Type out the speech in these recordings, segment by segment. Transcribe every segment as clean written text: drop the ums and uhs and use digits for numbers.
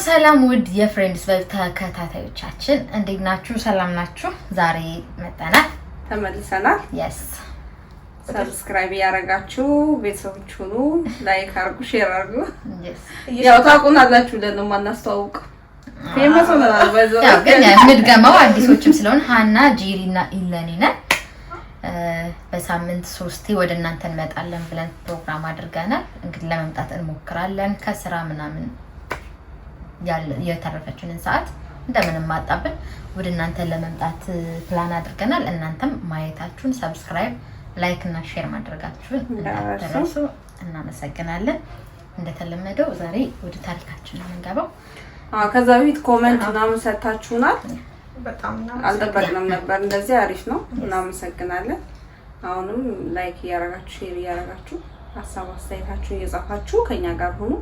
ሰላም ውድ የፍሬንድስ ላይፍ ተከታታዮቻችን እንዴት ናችሁ? ሰላም ናችሁ? ዛሬ መጣናል ተመልሰናል። yes ሰብስክራይብ ያረጋችሁ ቤተሰቦች ሁሉ ላይክ አርጉ፣ ሼር አርጉ። yes ያው ታውቁናላችሁ ለምን ማናስተዋውቅ ፌመስ ሆነናል። በዛው ያው ግን የምድገማው አዲሶችም ስለሆነ ሃና ጂሪና ኢለኒ ነን። በሳምንት 3 ወደ እናንተ እንመጣለን ብለን ፕሮግራም አድርገናል። እንግዲህ ለመምጣት እንሞክራለን። ከስራ ምናምን የተረፈችንን ሰዓት እንደምንም ማጣብን ወደ እናንተ ለመምጣት ፕላን አድርገናል። እናንተም ማየታችሁን ሰብስክራይብ፣ ላይክ እና ሼር ማድረጋችሁን እንዳትረሱ። እናመሰግናለን። እንደተለመደው ዛሬ ወደ ታሪካችን እንገባው። ከዛ በፊት ኮሜንት ምናምን ሰጣችሁናል። በጣም አልጠበቅንም ነበር። እንደዚህ አሪፍ ነው። እናመሰግናለን። አሁንም ላይክ ያረጋችሁ፣ ሼር ያረጋችሁ፣ ሀሳብ አስተያየታችሁን እየጻፋችሁ ከኛ ጋር ሁኑ።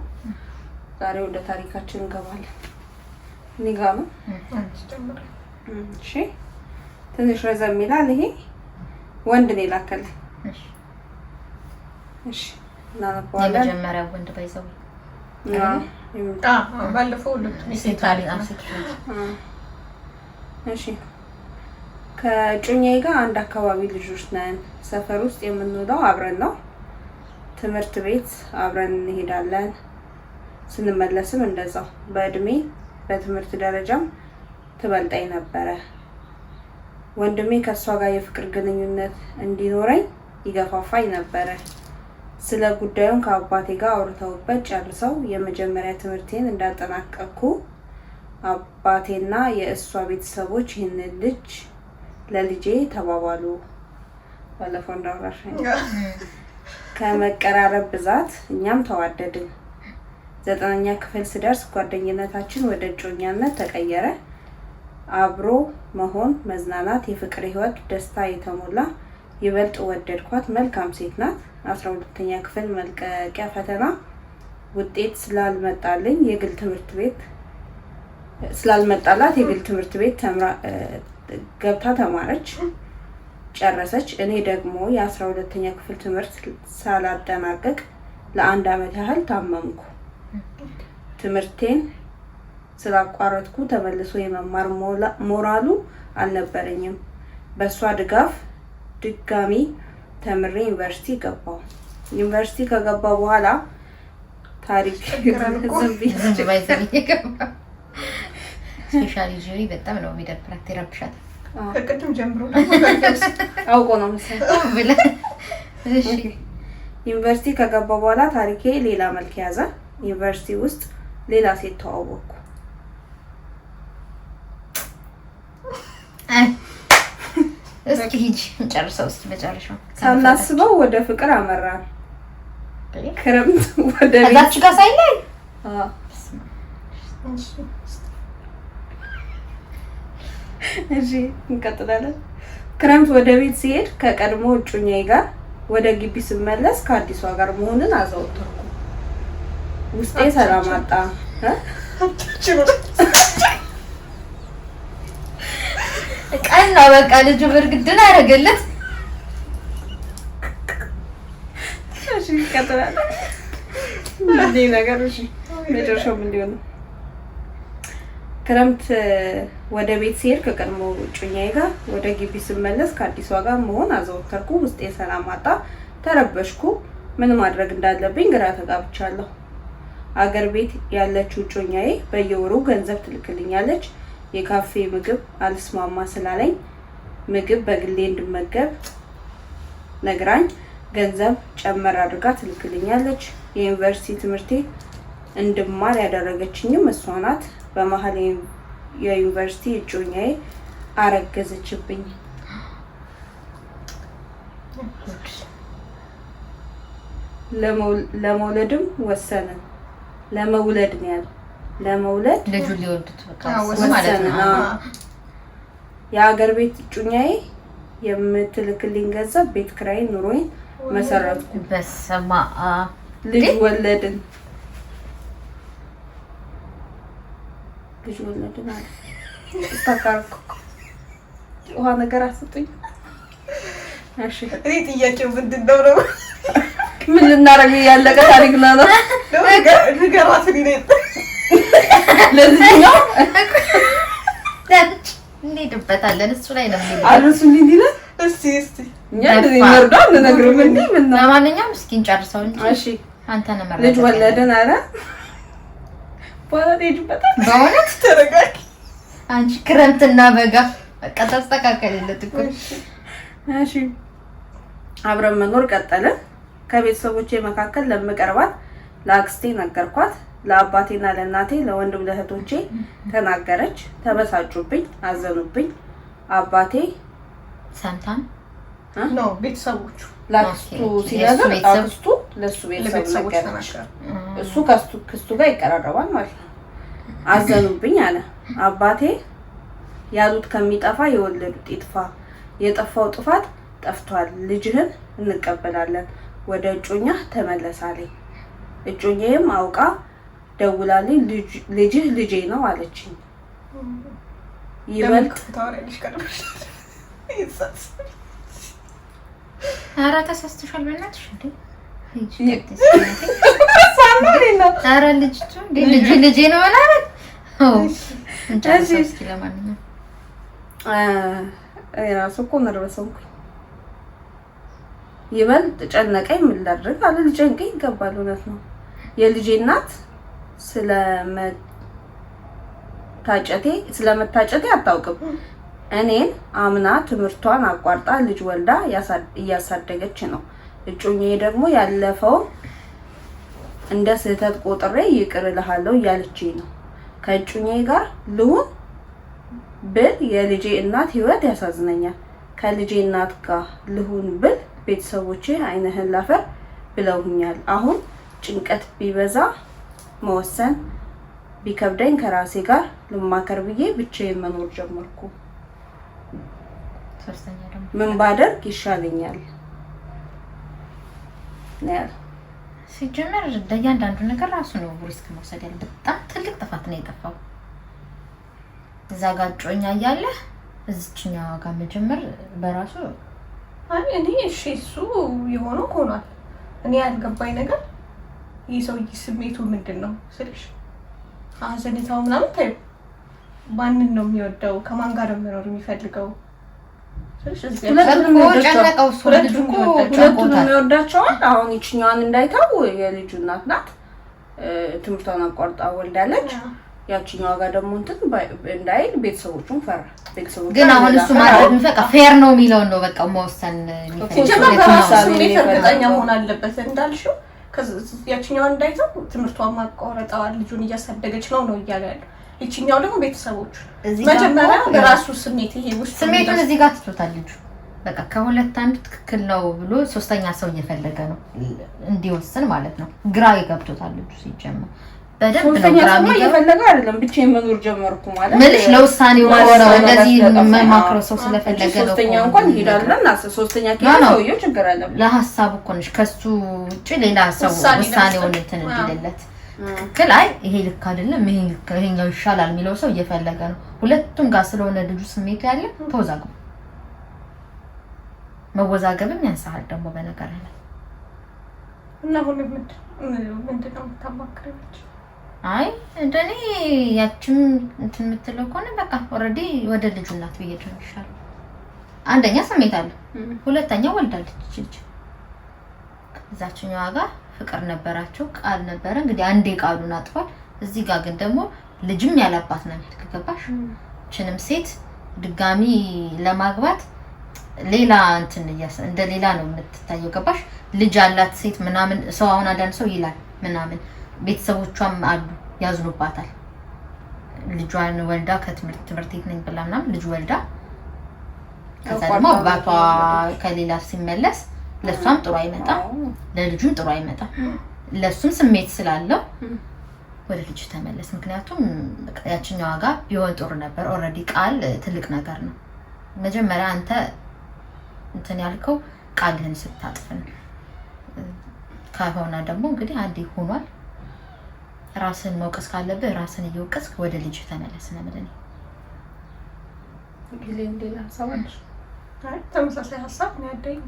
ዛሬ ወደ ታሪካችን እንገባለን። ንጋማ እሺ፣ ትንሽ ረዘም ይላል። ይሄ ወንድ ነው ላከለ። እሺ እናነባዋለን። የመጀመሪያው ወንድ ባይዘው ባለፈው ሁለት ሚስታሊ እሺ፣ ከጩኛዬ ጋር አንድ አካባቢ ልጆች ነን። ሰፈር ውስጥ የምንውለው አብረን ነው። ትምህርት ቤት አብረን እንሄዳለን። ስንመለስም እንደዛው። በእድሜ በትምህርት ደረጃም ትበልጣኝ ነበረ። ወንድሜ ከሷ ጋር የፍቅር ግንኙነት እንዲኖረኝ ይገፋፋኝ ነበረ። ስለ ጉዳዩን ከአባቴ ጋር አውርተውበት ጨርሰው የመጀመሪያ ትምህርቴን እንዳጠናቀቅኩ አባቴና የእሷ ቤተሰቦች ይህንን ልጅ ለልጄ ተባባሉ። ባለፈው እንዳወራሽኝ ከመቀራረብ ብዛት እኛም ተዋደድን። 9ኛ ክፍል ስደርስ ጓደኝነታችን ወደ እጮኛነት ተቀየረ። አብሮ መሆን፣ መዝናናት፣ የፍቅር ህይወት ደስታ የተሞላ ይበልጥ ወደድኳት። መልካም ሴት ናት። 12ኛ ክፍል መልቀቂያ ፈተና ውጤት ስላልመጣላት የግል ትምህርት ቤት ገብታ ተማረች፣ ጨረሰች። እኔ ደግሞ የ12ኛ ክፍል ትምህርት ሳላጠናቀቅ ለ1 አመት ያህል ታመምኩ። ትምህርቴን ስላቋረጥኩ ተመልሶ የመማር ሞራሉ አልነበረኝም። በሷ ድጋፍ ድጋሚ ተምሬ ዩኒቨርሲቲ ገባሁ። ዩኒቨርሲቲ ከገባሁ በኋላ ታሪክ ስፔሻሊ ጂሪ በጣም ነው የሚደብራት፣ ይረብሻል። ከቅድም ጀምሮ አውቆ ነው መሰለኝ። እሺ፣ ዩኒቨርሲቲ ከገባሁ በኋላ ታሪኬ ሌላ መልክ ያዘ። ዩኒቨርሲቲ ውስጥ ሌላ ሴት ተዋወቅኩ። እስኪ ሂጂ እንጨርሰው። እስኪ መጨረሻው ሳናስበው ወደ ፍቅር አመራን። ክረምት ወደ እዛች ጋር ሳይላይ እሺ፣ እንቀጥላለን። ክረምት ወደ ቤት ሲሄድ ከቀድሞ እጮኛዬ ጋር ወደ ግቢ ስመለስ ከአዲሷ ጋር መሆንን አዘወተርኩ። ውስጤ ሰላም አጣ። ቀን ነው በቃ ልጁ ብርግድን አደረገለት። እሺ፣ እንቀጥላለን። እንዴ ነገር እሺ፣ መጨረሻው ምን ሊሆን ነው? ክረምት ወደ ቤት ሲሄድ ከቀድሞ እጮኛዬ ጋር ወደ ግቢ ስመለስ ከአዲሷ ጋር መሆን አዘወተርኩ። ውስጤ ሰላም አጣ፣ ተረበሽኩ። ምን ማድረግ እንዳለብኝ ግራ ተጋብቻለሁ። አገር ቤት ያለችው እጮኛዬ በየወሩ ገንዘብ ትልክልኛለች። የካፌ ምግብ አልስማማ ስላለኝ ምግብ በግሌ እንድመገብ ነግራኝ ገንዘብ ጨመር አድርጋ ትልክልኛለች። የዩኒቨርሲቲ ትምህርቴ እንድማር ያደረገችኝም እሷ ናት። በመሀል የዩኒቨርሲቲ እጮኛዬ አረገዘችብኝ። ለመውለድም ወሰንን። ለመውለድ ነው ያለው። ለመውለድ ልጁ ሊወልዱት በቃ ማለት ነው። የሀገር ቤት እጮኛዬ የምትልክልኝ ገንዘብ ቤት ኪራይን፣ ኑሮዬን መሰረትኩ። በስመ አብ ልጅ ወለድን አለ። ተካርኩ ውሃ ነገር አስጡኝ። እሺ፣ እኔ ጥያቄው ምንድን ነው? ምን ልናረግ ያለቀ ታሪክ ነው? ነገራት ለዚህ ነው እንሄድበታለን። እሱ ላይ ነው አሉስ እንዲህ እስቲ እኛ እንደዚህ መርዳው ለነግረው እንዴ ምን ነው። ለማንኛውም እስኪ እንጨርሰው እንጂ እሺ አንተ ነህ መረጃ ልጅ ወለደን አለ ወለደችበታል። በእውነት ተረጋጊ አንቺ ክረምትና በጋ በቃ ተስተካከለለት እኮ። እሺ አብረን መኖር ቀጠለ። ከቤተሰቦቼ መካከል ለምቀርባት ለአክስቴ ነገርኳት። ለአባቴና ለእናቴ ለወንድም ለእህቶቼ ተናገረች። ተበሳጩብኝ፣ አዘኑብኝ። አባቴ ሰምታን ነው ቤተሰቦቹ ለአክስቱ ሲነግር አክስቱ ለሱ ቤተሰብ ነገረች። እሱ ከክስቱ ጋር ይቀራረባል ማለት ነው። አዘኑብኝ አለ አባቴ። ያሉት ከሚጠፋ የወለዱት ይጥፋ፣ የጠፋው ጥፋት ጠፍቷል። ልጅህን እንቀበላለን፣ ወደ እጮኛ ተመለሳለኝ። እጮኛዬም አውቃ ደውላልኝ ልጅህ ልጄ ነው አለችኝ። ይበልጥ ታወራለሽ ቀርበሽ ኧረ ተሳስተሻል በእናትሽ እንዴ ኧረ ልጅቱ ልጄ ነው ማለት እንጂ ለማንኛውም ራሱ እኮ ነርበሰንኩኝ። ይበልጥ ጨነቀኝ። ምን ላድርግ አለ። ሊጨንቀኝ ይገባል። እውነት ነው። የልጄ እናት ስለመታጨቴ አታውቅም። እኔን አምና ትምህርቷን አቋርጣ ልጅ ወልዳ እያሳደገች ነው። እጮኛዬ ደግሞ ያለፈው እንደ ስህተት ቆጥሬ ይቅር እልሃለሁ እያለችኝ ነው። ከእጮኛዬ ጋር ልሁን ብል የልጄ እናት ህይወት ያሳዝነኛል። ከልጄ እናት ጋር ልሁን ብል ቤተሰቦቼ አይነህን ላፈር ብለውኛል። አሁን ጭንቀት ቢበዛ መወሰን ቢከብደኝ ከራሴ ጋር ልማከር ብዬ ብቻዬን መኖር ጀመርኩ። ምን ባደርግ ይሻለኛል? ሲጀመር ለእያንዳንዱ ነገር ራሱ ነው ሪስክ መውሰድ ያለ። በጣም ትልቅ ጥፋት ነው የጠፋው። እዛ ጋር እጮኛ እያለ እዚችኛዋ ጋር መጀመር በራሱ እኔ እሺ እሱ የሆነው ሆኗል። እኔ ያልገባኝ ነገር ይህ ሰውዬ ስሜቱ ምንድን ነው ስልሽ ሀዘኔታው ምናምን ታዩ ማንን ነው የሚወደው? ከማን ጋር ነው መኖር የሚፈልገው? ሁለቱንም የሚወዳቸዋል። አሁን ይችኛዋን እንዳይታው የልጁ እናት ናት። ትምህርቷን አቋርጣ ወልዳለች። ያቺኛዋ ጋር ደግሞ እንትን እንዳይል ቤተሰቦቹን ፈራ። ቤተሰቦቹ ግን አሁን እሱ ማለት የሚፈቃ ፌር ነው የሚለውን ነው በቃ መወሰን የሚፈልገው። እርግጠኛ መሆን አለበት እንዳልሽው። ያቺኛዋን እንዳይታው ትምህርቷን ማቋረጣዋ ልጁን እያሳደገች ነው እያለ ያለው። ይችኛው ደግሞ ቤተሰቦቹ መጀመሪያ በራሱ ስሜት ይሄ ውስጥ ስሜቱን እዚህ ጋር ትቶታል ልጁ። በቃ ከሁለት አንዱ ትክክል ነው ብሎ ሶስተኛ ሰው እየፈለገ ነው እንዲወስን ማለት ነው። ግራ ይገብቶታል ልጁ ሲጀመር በደንብ ነው ግራ እየፈለገ አይደለም። ብቻዬን መኖር ጀመርኩ ማለት ምንሽ ለውሳኔው ነው እንደዚህ መማክሮ ሰው ስለፈለገ ነው። ሶስተኛ እንኳን ሄዳለና ሶስተኛ ከሰው ችግር አለ ለሐሳቡ እኮ ነሽ ከሱ ውጪ ሌላ ሰው ውሳኔውን እንትን እንዲልለት ትክክል አይ ይሄ ልክ አይደለም ይሄኛው ይሻላል የሚለው ሰው እየፈለገ ነው። ሁለቱም ጋር ስለሆነ ልጁ ስሜት ያለ ተወዛግቡ መወዛገብም ያንሳል ደግሞ በነገር ላይ እና ሁሉ ምንድን ነው የምታማክረች? አይ እንደኔ ያቺም እንትን የምትለው ከሆነ በቃ ኦልሬዲ ወደ ልጁ እናት ብዬሽ ነው ይሻላል። አንደኛ ስሜት አለ፣ ሁለተኛ ወልዳለች ልጅ። እዛችኛዋ ጋር ፍቅር ነበራቸው፣ ቃል ነበረ። እንግዲህ አንዴ ቃሉን አጥቷል። እዚህ ጋር ግን ደግሞ ልጅም ያላባት ነው ከገባሽ። እችንም ሴት ድጋሚ ለማግባት ሌላ እንትን እንደ ሌላ ነው የምትታየው ገባሽ። ልጅ ያላት ሴት ምናምን ሰው አሁን አንዳንድ ሰው ይላል ምናምን ቤተሰቦቿም አሉ ያዝኑባታል። ልጇን ወልዳ ከትምህርት ቤት ነኝ ብላ ምናምን ልጅ ወልዳ ከዛ ደግሞ አባቷ ከሌላ ሲመለስ ለሷም ጥሩ አይመጣም፣ ለልጁም ጥሩ አይመጣም። ለሱም ስሜት ስላለው ወደ ልጅ ተመለስ። ምክንያቱም ያቺኛዋ ጋር ቢሆን ጥሩ ነበር። ኦልሬዲ ቃል ትልቅ ነገር ነው። መጀመሪያ አንተ እንትን ያልከው ቃልህን ስታጥፍ ነው። ከሆነ ደግሞ እንግዲህ አንዴ ሆኗል። ራስን መውቀስ ካለብህ ራስን እየወቀስክ ወደ ልጅ ተመለስ ነው ማለት ነው። ጊዜ እንደላ ሀሳቦች ተመሳሳይ ሀሳብ ነው ያደኝ።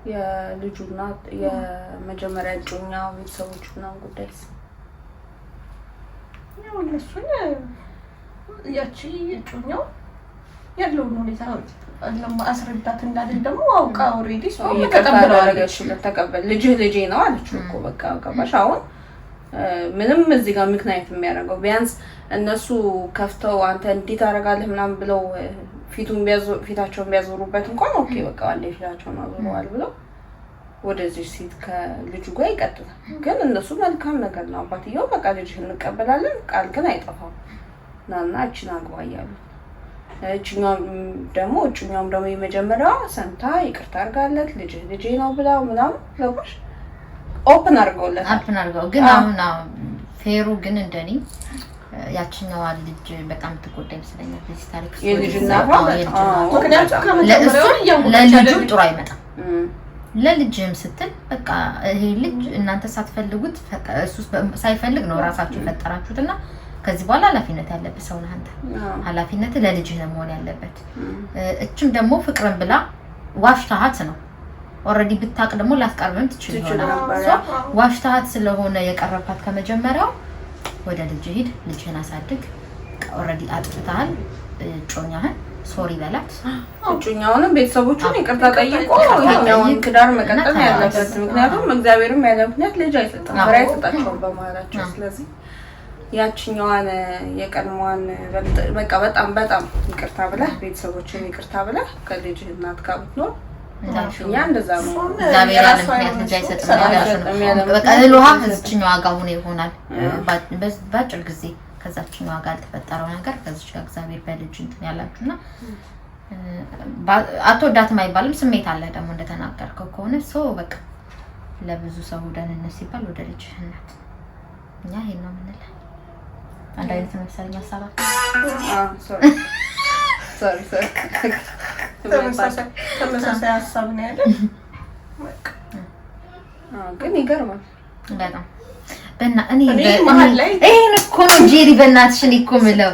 የልጁና የመጀመሪያ እጮኛ ቤተሰቦችና ጉዳይስ ያው እነሱን ያቺ እጮኛው ያለውን ሁኔታ አስረዳት እንዳለች ደግሞ አውቃ ኦልሬዲ ሰው ተቀበለዋለች። ተቀበል ልጄ ነው አለችው እኮ በቃ ገባሽ። አሁን ምንም እዚህ ጋር ምክንያት የሚያደርገው ቢያንስ እነሱ ከፍተው አንተ እንዴት አደርጋለህ ምናምን ብለው ፊታቸውን ቢያዞሩበት እንኳን ኦኬ በቃ አንዴ ፊታቸውን አዞረዋል ብለው ወደዚህ ሴት ከልጁ ጋር ይቀጥላል። ግን እነሱ መልካም ነገር ነው አባትየው በቃ ልጅህን እንቀበላለን ቃል ግን አይጠፋም ናና እቺን አግባ እያሉ እጩኛውም ደግሞ የመጀመሪያዋ ሰምታ ይቅርታ አድርጋለት ልጄ ነው ብላው ምናምን ገባሽ ኦፕን አድርገው ግን አሁን ፌሩ ግን እንደኔ ያቺኛዋ ልጅ በጣም ትጎዳ ይመስለኛል። በዚህ ታሪክ ለልጁ ጥሩ አይመጣም። ለልጅም ስትል በቃ ይሄ ልጅ እናንተ ሳትፈልጉት እሱ ሳይፈልግ ነው ራሳችሁ የፈጠራችሁትና ከዚህ በኋላ ኃላፊነት ያለበት ሰው ነህ አንተ። ኃላፊነት ለልጅህ ነው መሆን ያለበት። እችም ደግሞ ፍቅርን ብላ ዋሽታሃት ነው ኦሬዲ ብታቅ ደግሞ ላስቀርብም ትችል ይሆናል። ዋሽታሃት ስለሆነ የቀረብካት ከመጀመሪያው ወደ ልጅ ሂድ፣ ልጅህን አሳድግ። ኦሬዲ አጥፍተሃል። ጮኛህን ሶሪ በላት። ጮኛውንም ቤተሰቦቹን ይቅርታ ጠይቆ ይሄኛውን ትዳር መቀጠል ያለበት። ምክንያቱም እግዚአብሔርም ያለ ምክንያት ልጅ አይሰጥም፣ ፍሬ አይሰጣቸውም በመሃላቸው። ስለዚህ ያቺኛዋን የቀድሞዋን በቃ በጣም ይቅርታ ብለህ ቤተሰቦችን ይቅርታ ብለህ ከልጅህ እናት ጋር ብትኖር እኛ እንደዛ ነው። እግዚአብሔር ያለ ምክንያት ልጅ አይሰጥም። በቃ ለውሃ እዚህኛዋ ጋር ሆነ ይሆናል ባጭር ጊዜ ከዛችኛዋ ጋር ተፈጠረው ነገር ከዚች ጋር እግዚአብሔር በልጅ እንትን ያላችሁና አትወዳትም አይባልም። ስሜት አለ ደግሞ እንደተናገርከው ከሆነ ሰው በቃ ለብዙ ሰው ደህንነት ሲባል ወደ ልጅ እናት እኛ ይሄን ነው የምንለው። አንድ አይነት ነው መሰለኝ ሀሳባችን። ሶሪ ተመሳሳይ ሀሳብ ነው ያለን። ግን ይገርማል በጣም እኔ መሀል ላይ ይሄን እኮ ነው ጄሪ በእናትሽ እኔ እኮ የምለው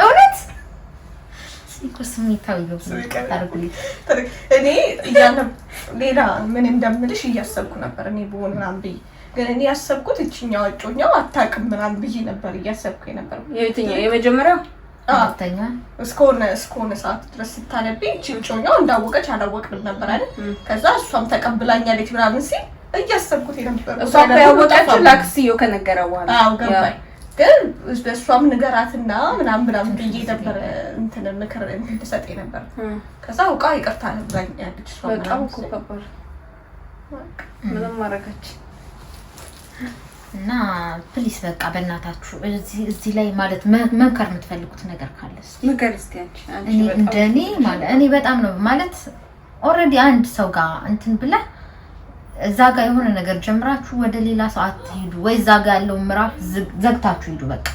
እውነት እኮ ስሜታዊ ነው ታርጉልኝ። እኔ እያለ ሌላ ምን እንደምልሽ እያሰብኩ ነበር እኔ በሆነ ምናምን ብዬ ግን እኔ ያሰብኩት እቺኛው እጮኛው አታውቅም ምናምን ብዬ ነበር እያሰብኩ ነበር። የትኛው የመጀመሪያው አራተኛ እስከሆነ ሰዓት ድረስ ስታነብኝ እጮኛው እንዳወቀች አላወቅንም ነበር አይደል? ከዛ እሷም ተቀብላኛለች ምናምን ሲል እያሰብኩት ነበር። እሷ ያወቀችው ላክሲዮ ከነገረው በኋላ አዎ ገባኝ። ግን እሷም ንገራትና ምናምን ብዬ ነበር እንትን ምክር እንትን ትሰጠኝ ነበር። ከዛ አውቃ ይቅርታ ነግራኛለች። እሷ በጣም ኮፓፓር ምንም ማረጋች እና ፕሊስ በቃ በእናታችሁ እዚህ ላይ ማለት መምከር የምትፈልጉት ነገር ካለ ነገር እስቲ አንቺ እንደኔ ማለት እኔ በጣም ነው ማለት ኦሬዲ አንድ ሰው ጋር እንትን ብለህ እዛ ጋር የሆነ ነገር ጀምራችሁ ወደ ሌላ ሰው አትሄዱ ወይ እዛ ጋር ያለው ምዕራፍ ዘግታችሁ ሂዱ። በቃ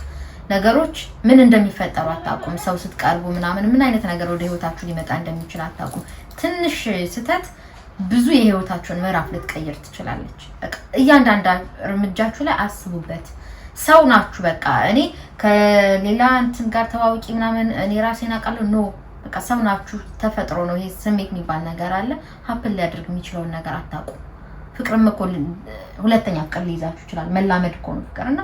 ነገሮች ምን እንደሚፈጠሩ አታውቁም። ሰው ስትቀርቡ ምናምን ምን አይነት ነገር ወደ ህይወታችሁ ሊመጣ እንደሚችል አታውቁም። ትንሽ ስተት ብዙ የህይወታችሁን ምዕራፍ ልትቀይር ትችላለች። እያንዳንዱ እርምጃችሁ ላይ አስቡበት። ሰው ናችሁ። በቃ እኔ ከሌላ እንትን ጋር ተዋውቂ ምናምን እኔ ራሴን አውቃለሁ ኖ በቃ ሰው ናችሁ። ተፈጥሮ ነው ይሄ ስሜት የሚባል ነገር አለ። ሀፕን ሊያደርግ የሚችለውን ነገር አታውቁም። ፍቅርም እኮ ሁለተኛ ፍቅር ሊይዛችሁ ይችላል። መላመድ እኮ ነው ፍቅር እና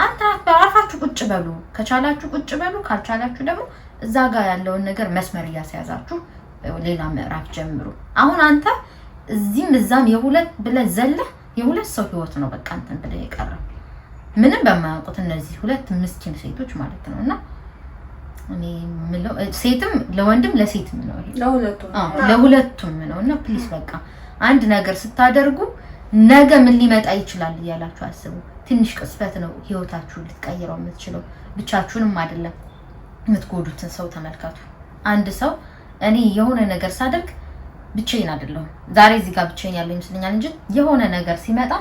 አንተ አርፋችሁ ቁጭ በሉ። ከቻላችሁ ቁጭ በሉ፣ ካልቻላችሁ ደግሞ እዛ ጋር ያለውን ነገር መስመር እያስያዛችሁ ሌላ ምዕራፍ ጀምሩ። አሁን አንተ እዚህም እዛም የሁለት ብለህ ዘለህ የሁለት ሰው ህይወት ነው በቃ እንትን ብለህ የቀረው ምንም በማያውቁት እነዚህ ሁለት ምስኪን ሴቶች ማለት ነውና እኔ ምለው ሴትም ለወንድም ለሴትም ነው ይሄ ለሁለቱም ነውና ፕሊስ በቃ አንድ ነገር ስታደርጉ ነገ ምን ሊመጣ ይችላል እያላችሁ አስቡ። ትንሽ ቅስፈት ነው ህይወታችሁ ልትቀይረው የምትችለው። ብቻችሁንም አይደለም የምትጎዱትን ሰው ተመልከቱ። አንድ ሰው እኔ የሆነ ነገር ሳደርግ ብቻዬን አይደለሁም። ዛሬ እዚህ ጋር ብቻዬን ያለው ይመስለኛል እንጂ የሆነ ነገር ሲመጣ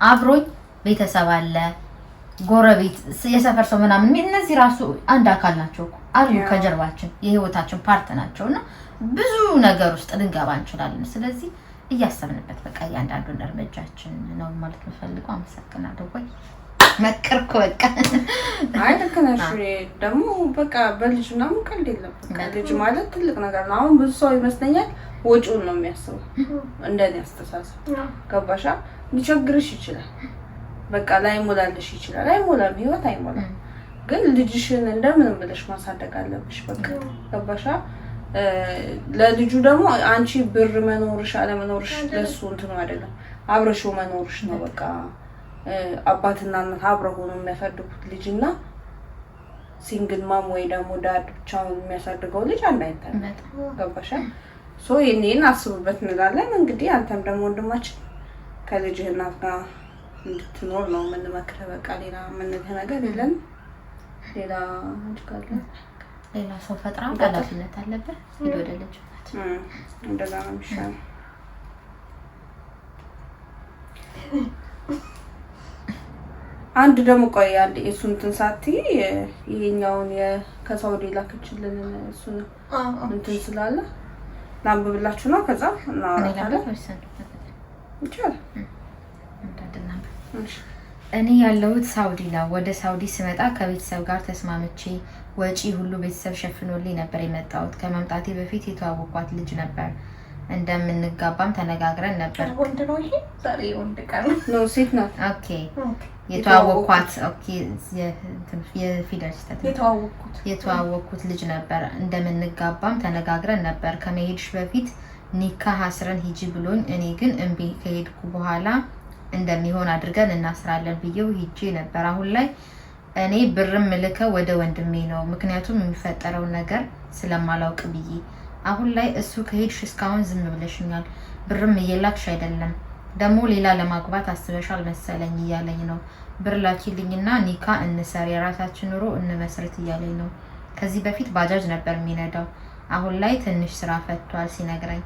አብሮኝ ቤተሰብ አለ፣ ጎረቤት፣ የሰፈር ሰው ምናምን እነዚህ ራሱ አንድ አካል ናቸው አሉ ከጀርባችን የህይወታችን ፓርት ናቸውና ብዙ ነገር ውስጥ ልንገባ እንችላለን። ስለዚህ እያሰብንበት በቃ እያንዳንዱን እርምጃችን ነው ማለት ነው። አመሰግናለሁ ወይ መከርኩ በቃ አይ ልክ ነሽ። ደግሞ በቃ በልጅ ምናምን ቀልድ የለም። ልጅ ማለት ትልቅ ነገር ነው። አሁን ብዙ ሰው ይመስለኛል ወጪውን ነው የሚያስበው እንደኔ አስተሳሰብ። ገባሻ? ሊቸግርሽ ይችላል በቃ ላይሞላልሽ ይችላል። አይሞላም፣ ህይወት አይሞላም። ግን ልጅሽን እንደምንም ብለሽ ማሳደግ አለብሽ። በቃ ገባሻ? ለልጁ ደግሞ አንቺ ብር መኖርሽ አለመኖርሽ ለሱ እንትኑ አይደለም፣ አብረሽው መኖርሽ ነው። በቃ አባትና እናት አብረው ሆነው የሚያሳድጉት ልጅና ሲንግል ማም ወይ ደግሞ ዳድ ብቻውን የሚያሳድገው ልጅ አንድ አይነት ገባሻ? ሶ ይሄን አስቡበት እንላለን። እንግዲህ አንተም ደግሞ ወንድማችን ከልጅህ እናት ጋር እንድትኖር ነው የምንመክረው። በቃ ሌላ የምንልህ ነገር የለን። ሌላ እንድካለ ሌላ ሰው ፈጥራ ኃላፊነት አለበት ሄዶ ወደ ልጅ እናት እንደዛ ነው የሚሻለው። አንድ ደግሞ ቆይ አንድ እሱን እንትን ሳትይ ይሄኛውን ከሳውዲ ላከችልን እሱን እንትን ስላለ ላንብብላችሁ ነው። ከዛ እናወራለን። ይቻላል። እኔ ያለሁት ሳውዲ ነው። ወደ ሳውዲ ስመጣ ከቤተሰብ ጋር ተስማምቼ ወጪ ሁሉ ቤተሰብ ሸፍኖልኝ ነበር የመጣሁት። ከመምጣቴ በፊት የተዋወቅኳት ልጅ ነበር። እንደምንጋባም ተነጋግረን ነበር። ወንድ ነው ይሄ? ዛሬ ወንድ ቀን ነው ሴት ነው? ኦኬ የተዋወቅኳት ኦኬ የፊደል ስህተት የተዋወቅኩት ልጅ ነበር። እንደምንጋባም ተነጋግረን ነበር። ከመሄድሽ በፊት ኒካህ አስረን ሂጂ ብሎኝ እኔ ግን እምቢ ከሄድኩ በኋላ እንደሚሆን አድርገን እናስራለን ብዬው ሂጄ ነበር። አሁን ላይ እኔ ብርም ልከው ወደ ወንድሜ ነው፣ ምክንያቱም የሚፈጠረው ነገር ስለማላውቅ ብዬ። አሁን ላይ እሱ ከሄድሽ እስካሁን ዝም ብለሽኛል፣ ብርም እየላክሽ አይደለም፣ ደግሞ ሌላ ለማግባት አስበሻል መሰለኝ እያለኝ ነው። ብር ላኪልኝና ኒካ እንሰር፣ የራሳችን ኑሮ እንመስረት እያለኝ ነው። ከዚህ በፊት ባጃጅ ነበር የሚነዳው፣ አሁን ላይ ትንሽ ስራ ፈቷል ሲነግረኝ።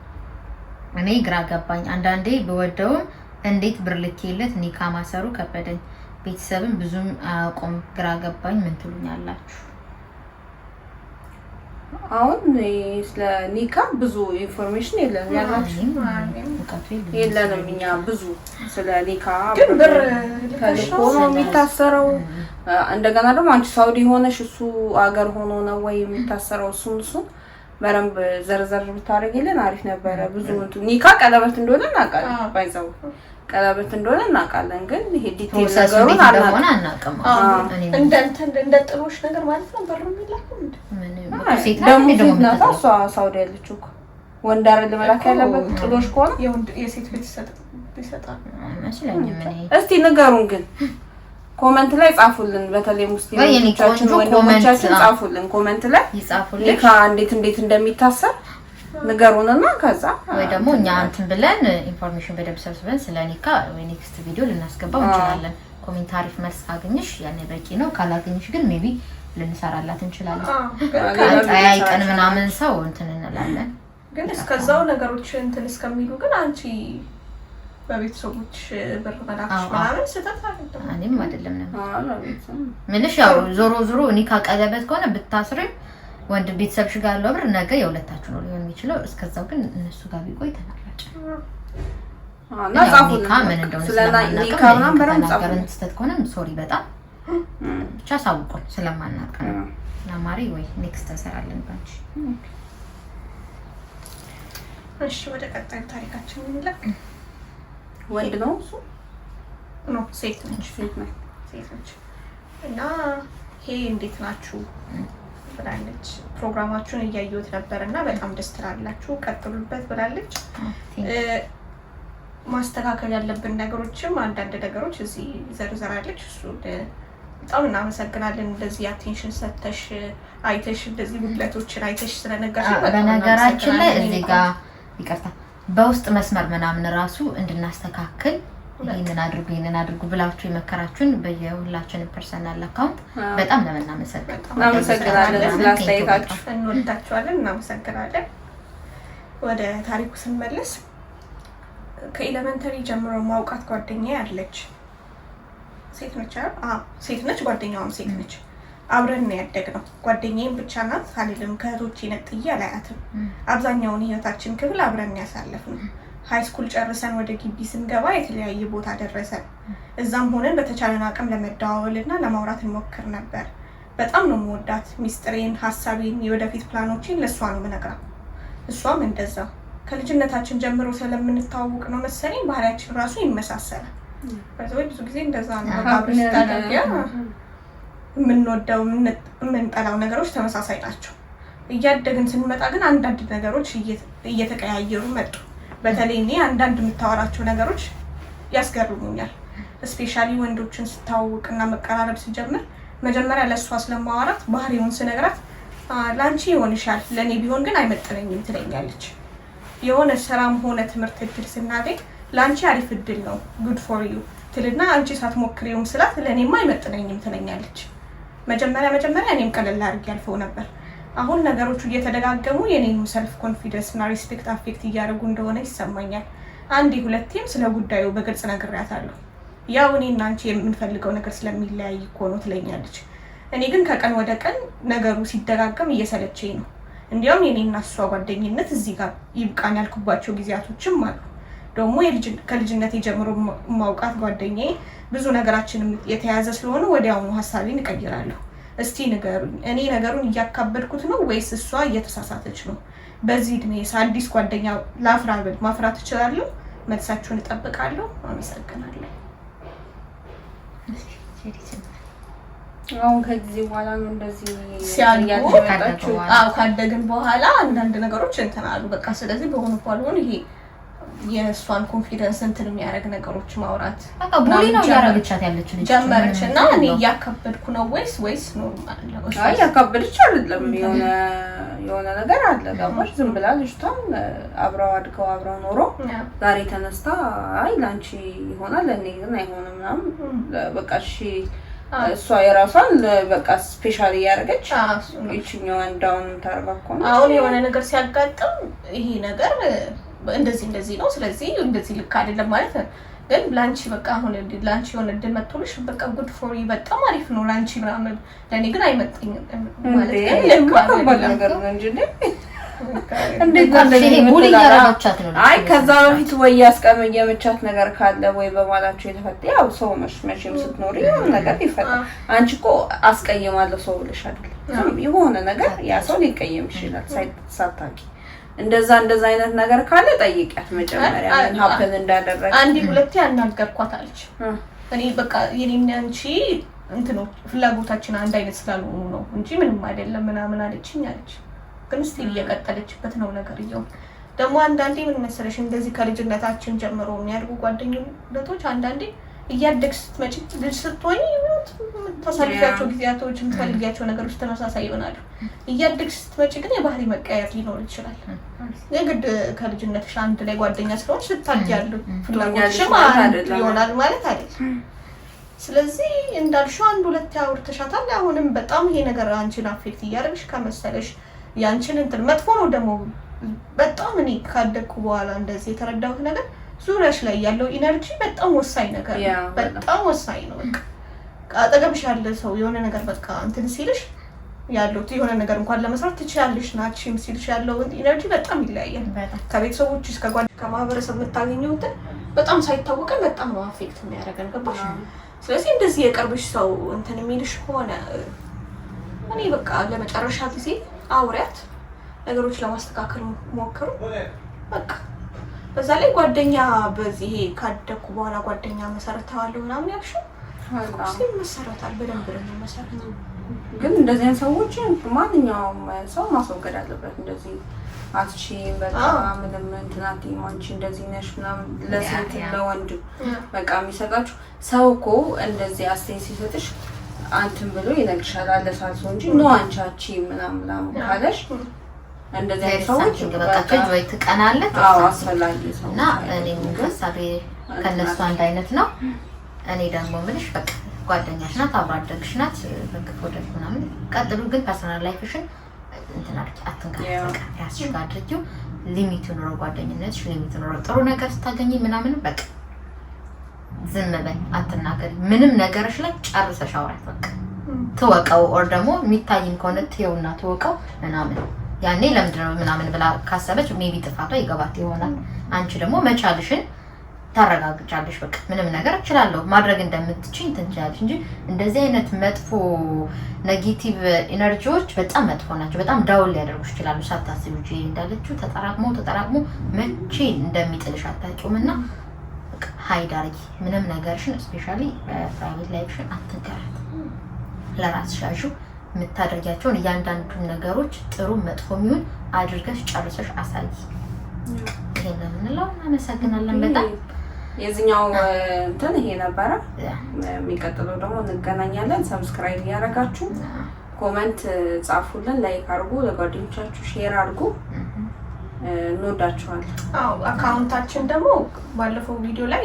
እኔ ግራ ገባኝ። አንዳንዴ በወደውም እንዴት ብር ልኬለት ኒካ ማሰሩ ከበደኝ። ቤተሰብም ብዙም አያውቁም፣ ግራ ገባኝ። ምን ትሉኛላችሁ? አሁን ስለ ኒካ ብዙ ኢንፎርሜሽን የለንም ያላችሁ የለንም። እኛ ብዙ ስለ ኒካ ብር ተልኮ ነው የሚታሰረው። እንደገና ደግሞ አንቺ ሳውዲ ሆነሽ እሱ አገር ሆኖ ነው ወይ የሚታሰረው? እሱን በረንብ ዘርዘር ብታደርጊልን አሪፍ ነበረ። ብዙ ኒካ ቀለበት እንደሆነ እናውቃለን፣ ባይዘው ቀለበት እንደሆነ እናውቃለን። ግን ይሄ ዲቴል ነገሩን አናውቅም። እንደ ጥሎሽ ነገር ማለት ነው። ብር የሚላከው ደግሞ ናታ እሷ ሳውዲ ያለችው እኮ ወንድ አይደል መላክ ያለበት ጥሎሽ ከሆነ የሴት ቤት ይሰጣል አይመስለኝም። እስቲ ንገሩን ግን ኮሜንት ላይ ጻፉልን። በተለይ ሙስሊሞቻችን ወንድሞቻችን ጻፉልን ኮሜንት ላይ ይጻፉልን ኒካ እንዴት እንደሚታሰር ንገሩንና ከዛ ወይ ደግሞ እኛ እንትን ብለን ኢንፎርሜሽን በደንብ ሰብስበን ስለ ኒካ ወይ ኔክስት ቪዲዮ ልናስገባው እንችላለን። ኮሜንት አሪፍ መልስ ካገኘሽ ያኔ በቂ ነው። ካላገኘሽ ግን ሜቢ ልንሰራላት እንችላለን። ቀን ምናምን ሰው እንትን እንላለን። ግን እስከዛው ነገሮች እንትን እስከሚሉ ግን አንቺ በቤተሰቦች ብር መላክሽ ምናምን ስህተት አይደለም። እኔም አይደለም ነው ምንሽ ያው ዞሮ ኒካ ቀለበት ከሆነ ብታስሪም ወንድ ቤተሰብሽ ጋር ያለው ብር ነገ የሁለታችሁ ነው ሊሆን የሚችለው። እስከዛው ግን እነሱ ጋር ቢቆይ ተመራጭ ነው። ኒካ ምን እንደሆነ ስለማናውቅ ስህተት ከሆነም ሶሪ በጣም ብቻ ሳውቁን ስለማናውቅ ነው። ናማሪ ወይ ኔክስት እንሰራለን ባንቺ። እሺ ወደ ቀጣዩ ታሪካችን እንለፍ። ወንድ ነው እሱ ነው ሴት ነች እና ይሄ እንዴት ናችሁ ብላለች። ፕሮግራማችሁን እያየሁት ነበርና በጣም ደስ ትላላችሁ፣ ቀጥሉበት ብላለች። ማስተካከል ያለብን ነገሮችም አንዳንድ ነገሮች እዚህ ዘርዘራለች። እሱ በጣም እናመሰግናለን። እንደዚህ አቴንሽን ሰጥተሽ አይተሽ እንደዚህ ጉድለቶችን አይተሽ ስለነገርሽ በነገራችን ላይ እዚህ ጋር ይቅርታ በውስጥ መስመር ምናምን ራሱ እንድናስተካክል ይሄንን አድርጉ ብላችሁ የመከራችሁን በየሁላችንም ፐርሰናል አካውንት በጣም እናመሰግናለን። ስላስተያየታችሁ እንወዳችኋለን፣ እናመሰግናለን። ወደ ታሪኩ ስንመለስ ከኤሌመንተሪ ጀምሮ ማውቃት ጓደኛዬ አለች። ሴት ነች፣ ጓደኛዋም ሴት ነች። አብረን ነው ያደግነው። ጓደኛዬም ብቻ ናት አልልም፣ ከእህቶቼ ነጥዬ አላያትም። አብዛኛውን ህይወታችን ክፍል አብረን ያሳለፍነው። ሃይ ስኩል ጨርሰን ወደ ግቢ ስንገባ የተለያየ ቦታ ደረሰን። እዛም ሆነን በተቻለን አቅም ለመደዋወልና ለማውራት እንሞክር ነበር። በጣም ነው የምወዳት። ሚስጥሬን፣ ሀሳቤን፣ የወደፊት ፕላኖችን ለእሷ ነው የምነግራት። እሷም እንደዛ። ከልጅነታችን ጀምሮ ስለምንተዋወቅ ነው መሰለኝ ባህሪያችን ራሱ ይመሳሰላል። ብዙ ጊዜ እንደዛ ነው። አብረሽ ታደርጊያ የምንወደው የምንጠላው ነገሮች ተመሳሳይ ናቸው። እያደግን ስንመጣ ግን አንዳንድ ነገሮች እየተቀያየሩ መጡ። በተለይ እኔ አንዳንድ የምታወራቸው ነገሮች ያስገርሙኛል። ስፔሻሊ ወንዶችን ስታውቅና መቀራረብ ሲጀምር መጀመሪያ ለእሷ ስለማወራት ባህሪውን ስነግራት ለአንቺ ይሆንሻል ለእኔ ቢሆን ግን አይመጥነኝም ትለኛለች። የሆነ ስራም ሆነ ትምህርት እድል ስናገኝ ለአንቺ አሪፍ እድል ነው ጉድ ፎር ዩ ትልና አንቺ ሳትሞክሪውም ስላት ለእኔማ አይመጥነኝም ትለኛለች። መጀመሪያ እኔም ቀለል አድርጌ ያልፈው ነበር። አሁን ነገሮቹ እየተደጋገሙ የኔን ሰልፍ ኮንፊደንስ እና ሪስፔክት አፌክት እያደረጉ እንደሆነ ይሰማኛል። አንዴ ሁለቴም ስለ ጉዳዩ በግልጽ ነግሬያታለሁ። ያው እኔና አንቺ የምንፈልገው ነገር ስለሚለያይ እኮ ነው ትለኛለች። እኔ ግን ከቀን ወደ ቀን ነገሩ ሲደጋገም እየሰለቸኝ ነው። እንዲያውም የኔና እሷ ጓደኝነት እዚህ ጋር ይብቃን ያልኩባቸው ጊዜያቶችም አሉ። ደግሞ ከልጅነቴ ጀምሮ ማውቃት ጓደኛዬ ብዙ ነገራችንም የተያዘ ስለሆነ ወዲያውኑ ሀሳቤን እቀይራለሁ። እስቲ ንገሩኝ፣ እኔ ነገሩን እያካበድኩት ነው ወይስ እሷ እየተሳሳተች ነው? በዚህ እድሜ አዲስ ጓደኛ ላፍራ ብል ማፍራት እችላለሁ? መልሳችሁን እጠብቃለሁ። አመሰግናለሁ። አሁን ከጊዜ በኋላ ነው እንደዚህ ሲያልቁ ካደግን በኋላ አንዳንድ ነገሮች እንትን አሉ። በቃ ስለዚህ በሆነ ባልሆን ይሄ የእሷን ኮንፊደንስ እንትን የሚያደርግ ነገሮች ማውራት በቃ ቡሊ ነው ያደረገቻት ያለች ልጅ ጀመረች እና እኔ እያከበድኩ ነው ወይስ ኖርማል ነው? አይ እያከበደች አይደለም። የሆነ ነገር አለ ገባሽ? ዝም ብላ ልጅቷን አብረው አድገው አብረው ኖሮ ዛሬ ተነስታ አይ ላንቺ ይሆናል ለኔ ግን አይሆንም ምናምን በቃ እሷ የራሷን በቃ ስፔሻሊ ያደረገች እቺኛዋን ዳውን ታርባኮ ነው። አሁን የሆነ ነገር ሲያጋጥም ይሄ ነገር እንደዚህ ነው ስለዚህ እንደዚህ ልክ አይደለም ማለት ነው። ግን ላንቺ በቃ አሁን ላንቺ የሆነ እድል መጥቶልሽ በቃ ጉድ ፎር ዩ በጣም አሪፍ ነው ላንቺ ምናምን ለኔ ግን አይመጥኝም ማለት ነው። ነገር ነው እንጂ ቡሊ ያረጋቻት ነው። አይ ከዛ በፊት ወይ ያስቀመየመቻት ነገር ካለ ወይ በማላችሁ የተፈጠ ያው ሰው መቼም ስትኖሪ ነገር ይፈጠራል። አንቺ እኮ አስቀየማለሁ ሰው ብለሽ አይደለም የሆነ ነገር ያ ሰው ሊቀየም ይችላል ሳታውቂ። እንደዛ አይነት ነገር ካለ ጠይቂያት መጀመሪያ ምን ሀፕን እንዳደረገ። አንዴ ሁለቴ አናገርኳት አለች። እኔ በቃ የኔና አንቺ እንትኑ ፍላጎታችን አንድ አይነት ስላልሆኑ ነው እንጂ ምንም አይደለም ምናምን አለችኝ አለች። ግን ስቲል እየቀጠለችበት ነው ነገርየው። ደግሞ አንዳንዴ ምን መሰለሽ እንደዚህ ከልጅነታችን ጀምሮ የሚያድጉ ጓደኝነቶች አንዳንዴ እያደግሽ ስትመጪ ልጅ ስትሆኚ ታሳልፊያቸው ጊዜያቶች የምትፈልጊያቸው ነገሮች ተመሳሳይ ይሆናሉ። እያደግሽ ስትመጪ ግን የባህሪ መቀየር ሊኖር ይችላል። የግድ ከልጅነትሽ አንድ ላይ ጓደኛ ስለሆንሽ ስታድጊያሉ ፍላጎትሽም አንድ ይሆናል ማለት አይደለም። ስለዚህ እንዳልሽው አንድ ሁለት አውርተሻታል። አሁንም በጣም ይሄ ነገር አንቺን አፌክት እያደረግሽ ከመሰለሽ ያንቺን እንትን መጥፎ ነው። ደግሞ በጣም እኔ ካደግኩ በኋላ እንደዚህ የተረዳሁት ነገር ዙሪያሽ ላይ ያለው ኢነርጂ በጣም ወሳኝ ነገር ነው። በጣም ወሳኝ ነው። በቃ አጠገብሽ ያለ ሰው የሆነ ነገር በቃ እንትን ሲልሽ ያለው የሆነ ነገር እንኳን ለመስራት ትችያለሽ ናችም ሲልሽ ያለው ኢነርጂ በጣም ይለያያል። ከቤተሰቦች እስከ ከማህበረሰብ የምታገኘው እንትን በጣም ሳይታወቀን በጣም ነው አፌክት የሚያደርገን ገባሽ? ስለዚህ እንደዚህ የቅርብሽ ሰው እንትን የሚልሽ ሆነ እኔ በቃ ለመጨረሻ ጊዜ አውሪያት፣ ነገሮች ለማስተካከል ሞክሩ በቃ። በዛ ላይ ጓደኛ በዚህ ካደኩ በኋላ ጓደኛ መሰረታለሁ ምናምን ያልሽው አልኩኝ መሰረታል በደንብ ነው መሰረታል። ግን እንደዚህ ሰዎች ማንኛውም ሰው ማስወገድ አለበት። እንደዚህ አትቺ በቃ ምንም እንትናቲ ማንቺ እንደዚህ ነሽ ምናምን ለሴት ለወንድ በቃ የሚሰጣችሁ ሰው እኮ እንደዚህ አስተያየት ሲሰጥሽ አንተም ብሎ ይነግርሻል አለሳልሶ እንጂ ነው አንቻቺ ምናምን ካለሽ እንደዚህ ሰዎች በቃ ወይ ትቀናለህ። አዎ አስፈላጊ ሰው እና እኔም ሀሳቤ ከነሱ አንድ አይነት ነው። እኔ ደግሞ ምንሽ በቃ ጓደኛሽ ናት፣ አብራ አደግሽ ናት። በቃ ወደፊት ምናምን ቀጥሉ። ግን ፐርሰናል ላይፍሽን እንትን አትንካት። በቃ ራስሽ ጋር አድርጊው። ሊሚት ኖሮ ጓደኝነትሽ ሊሚት ኖሮ ጥሩ ነገር ስታገኚ ምናምን በቃ ዝም በይ አትናገሪ። ምንም ነገርሽ ላይ ጨርሰሽ አውራት በቃ ትወቀው። ኦር ደግሞ የሚታይም ከሆነ ትየውና ትወቀው ምናምን ያኔ ለምንድነው ምናምን ብላ ካሰበች ሜቢ ጥፋቷ ይገባት ይሆናል። አንቺ ደግሞ መቻልሽን ታረጋግጫለሽ። በቃ ምንም ነገር እችላለሁ ማድረግ እንደምትችይ ትንቻለሽ እንጂ እንደዚህ አይነት መጥፎ ኔጌቲቭ ኢነርጂዎች በጣም መጥፎ ናቸው። በጣም ዳውን ሊያደርጉሽ ይችላሉ ሳታስቢው። ጂ እንዳለችው ተጠራቅሞ መቼ እንደሚጥልሽ አታውቂውምና ሃይድ አድርጊ። ምንም ነገርሽን ስፔሻሊ ፕራይቬት ላይፍሽን አትንገራት። ለራስሽ ያዥው። የምታደርጊያቸውን እያንዳንዱን ነገሮች ጥሩ መጥፎ የሚሆን አድርገሽ ጨርሰሽ አሳይ። ይሄን ነው የምንለው። እናመሰግናለን በጣም። የዚህኛው እንትን ይሄ ነበረ። የሚቀጥለው ደግሞ እንገናኛለን። ሰብስክራይብ ያደረጋችሁ ኮሜንት ጻፉልን፣ ላይክ አድርጉ፣ ለጓደኞቻችሁ ሼር አድርጉ። እንወዳችኋለን። አካውንታችን ደግሞ ባለፈው ቪዲዮ ላይ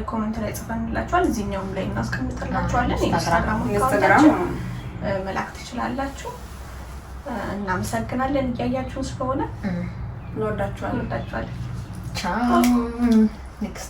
ኮሜንት ላይ ጽፈንላችኋል። እዚህኛውም ላይ እናስቀምጥላችኋለን። ኢንስታግራም መላክ ትችላላችሁ። እናመሰግናለን እያያችሁን ስለሆነ። እንወዳችኋለን። ቻው።